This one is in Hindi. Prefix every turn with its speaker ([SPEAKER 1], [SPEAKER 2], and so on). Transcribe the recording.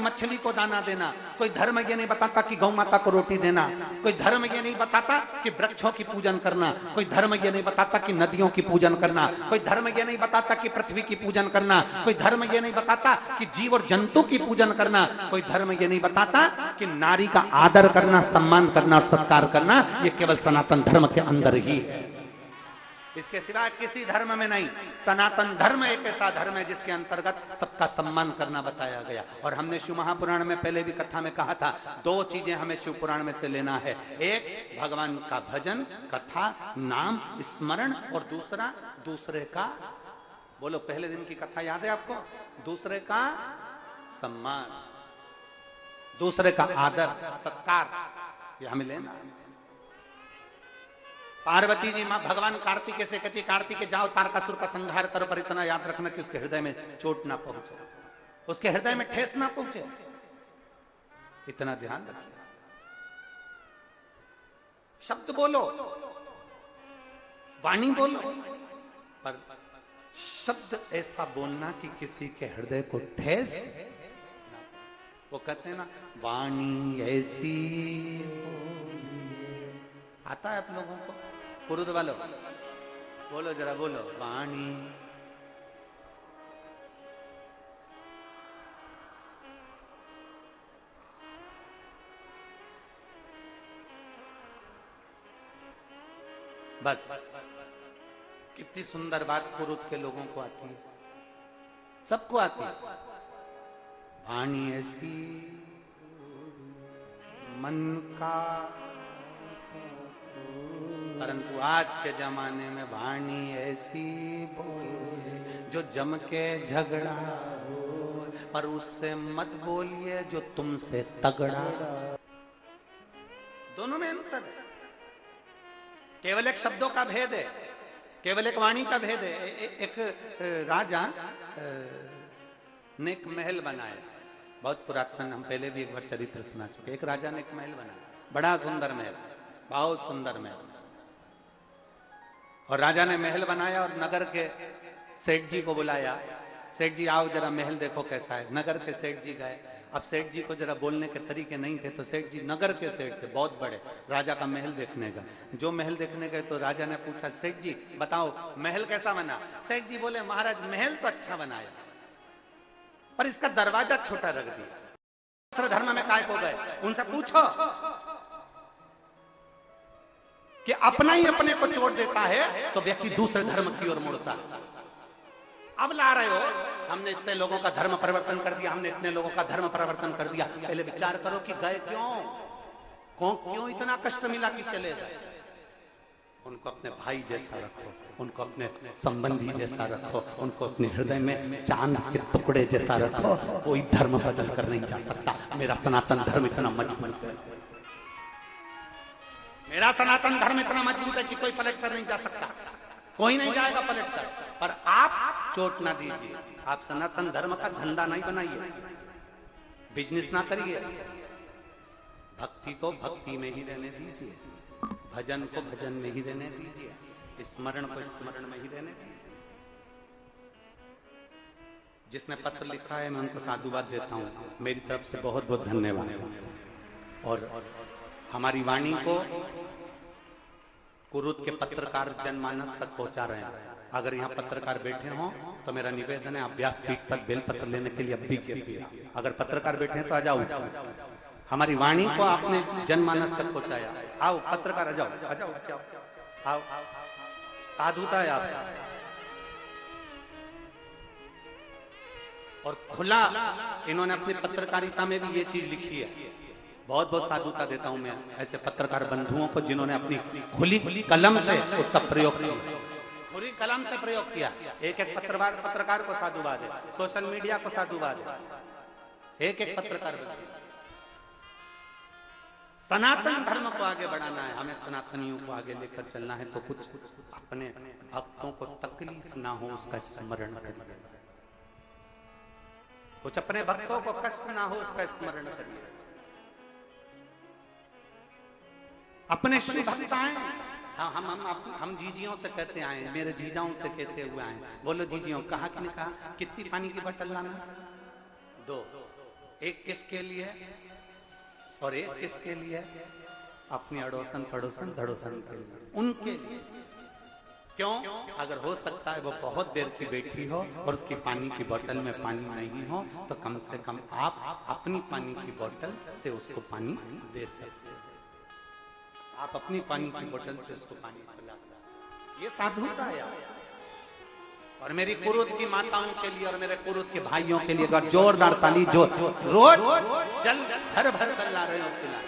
[SPEAKER 1] मछली को दाना देना, कोई धर्म ये नहीं बताता कि गौ माता को रोटी देना, कोई धर्म ये नहीं बताता कि वृक्षों की पूजन करना, कोई धर्म ये नहीं बताता कि नदियों की पूजन करना, कोई धर्म ये नहीं बताता कि पृथ्वी की पूजन करना, कोई धर्म ये नहीं बताता कि जीव और जंतु की पूजन करना, कोई धर्म ये नहीं बताता कि नारी का आदर करना, सम्मान करना, सत्कार करना। ये केवल सनातन धर्म के अंदर ही है, इसके सिवा किसी धर्म में नहीं। सनातन धर्म एक ऐसा धर्म है जिसके अंतर्गत सबका सम्मान करना बताया गया। और हमने शिव महापुराण में पहले भी कथा में कहा था, दो चीजें हमें शिव पुराण में से लेना है, एक भगवान का भजन, कथा, नाम, स्मरण, और दूसरा दूसरे का, बोलो पहले दिन की कथा याद है आपको, दूसरे का सम्मान, दूसरे का आदर, सत्कार, ये हमें लेना है। पार्वती जी मां भगवान कार्तिकेय से कहती, कार्तिकेय जाओ तारकासुर का संहार करो, पर इतना याद रखना कि उसके हृदय में चोट ना पहुंचे, उसके हृदय में ठेस ना पहुंचे, इतना ध्यान रखिए। शब्द बोलो, वाणी बोलो, पर शब्द ऐसा बोलना कि किसी के हृदय को ठेस। वो कहते हैं ना, वाणी ऐसी आता है आप लोगों को, पुरुद वालों बोलो जरा, बोलो वाणी। बस कितनी सुंदर बात पुरुद के लोगों को आती है, सबको आती है। वाणी ऐसी मन का, परंतु आज के जमाने में वाणी ऐसी बोलिए जो जम के झगड़ा हो, पर उससे मत बोलिए जो तुमसे तगड़ा। दोनों में अंतर है, केवल एक शब्दों का भेद है, केवल एक वाणी का भेद है। एक राजा ने एक महल बनाया, बहुत पुरातन, हम पहले भी एक बार चरित्र सुना चुके। एक राजा ने एक महल बनाया, बड़ा सुंदर महल, बहुत सुंदर महल। और राजा ने महल बनाया और नगर के सेठ जी को बुलाया, सेठ जी आओ जरा महल देखो कैसा है। नगर के सेठ जी गए। अब सेठ जी को जरा बोलने के तरीके नहीं थे, तो सेठ जी नगर के सेठ थे, बहुत बड़े, राजा का महल देखने गए। जो महल देखने गए तो राजा ने पूछा, सेठ जी बताओ महल कैसा बना। सेठ जी बोले, महाराज महल तो अच्छा बनाया, पर इसका दरवाजा छोटा रख दिया। दूसरे धर्म में काय हो गए, उनसे पूछो कि अपना ही अपने को चोट देता है तो व्यक्ति दूसरे धर्म की ओर मुड़ता है। अब ला रहे हो, हमने इतने लोगों का धर्म परिवर्तन कर दिया, हमने इतने लोगों का धर्म परिवर्तन कर दिया। पहले विचार करो कि गए क्यों इतना कष्ट मिला कि चले गए। उनको अपने भाई जैसा रखो, उनको अपने संबंधी जैसा रखो, उनको अपने हृदय में चांद के टुकड़े जैसा रखो। कोई धर्म बदल कर नहीं जा सकता। मेरा सनातन धर्म इतना मजबूत है, मेरा सनातन धर्म इतना मजबूत है कि कोई पलट कर नहीं जा सकता, कोई नहीं जाएगा पलट कर। पर आप चोट ना दीजिए, आप सनातन धर्म का धंधा नहीं बनाइए, बिजनेस ना करिए। भक्ति को भक्ति में ही रहने दीजिए, भजन को भजन में ही रहने दीजिए, स्मरण को स्मरण में ही रहने दीजिए। जिसने पत्र लिखा है मैं उनको साधुवाद देता हूँ, मेरी तरफ से बहुत बहुत धन्यवाद। और हमारी वाणी को कुरुद के पत्रकार जनमानस तक पहुंचा रहे हैं। अगर यहाँ पत्रकार बैठे हों तो मेरा निवेदन है, अभ्यास पीठ पर बेलपत्र लेने के लिए अब भी कीजिए। अगर पत्रकार बैठे हैं तो आ जाओ, हमारी वाणी को आपने जनमानस तक पहुंचाया। आओ पत्रकार, आ जाओ, आ जाओ, आओ, साधुता है आप। और खुला इन्होंने अपनी पत्रकारिता में भी ये चीज लिखी है। बहुत बहुत साधुता देता हूं मैं ऐसे पत्रकार बंधुओं को जिन्होंने अपनी खुली कलम से उसका प्रयोग किया, खुली कलम से प्रयोग किया। एक एक पत्रकार को साधुवाद है, सोशल मीडिया को साधुवाद है, एक एक पत्रकार। सनातन धर्म को आगे बढ़ाना है, हमें सनातनियों को आगे लेकर चलना है, तो कुछ अपने भक्तों को तकलीफ ना हो उसका स्मरण करिए, कुछ अपने भक्तों को कष्ट ना हो उसका स्मरण करिए। अपने श्री भक्त आए, हम जीजियों से कहते आए, मेरे जीजाओं से कहते हुए आए। बोलो जीजियों, कहा कि नहीं कहा, कितनी पानी की बोतल लाना? 2। एक किसके लिए और एक किसके लिए? अपनी अड़ोसन पड़ोसन धड़ोसन के लिए, उनके लिए। क्यों? अगर हो सकता है वो बहुत देर की बैठी हो और उसकी पानी की बोतल में पानी नहीं हो, तो कम से कम आप अपनी पानी की बोतल से उसको पानी दे सकते हैं। आप अपनी पानी की बोतल से उसको पानी पिला, ये साधुता है। और मेरी कुरुद की माताओं के लिए और मेरे कुरुद के भाइयों के लिए जोरदार ताली, जो रोज जल भर भर कर ला रहे हो पिला।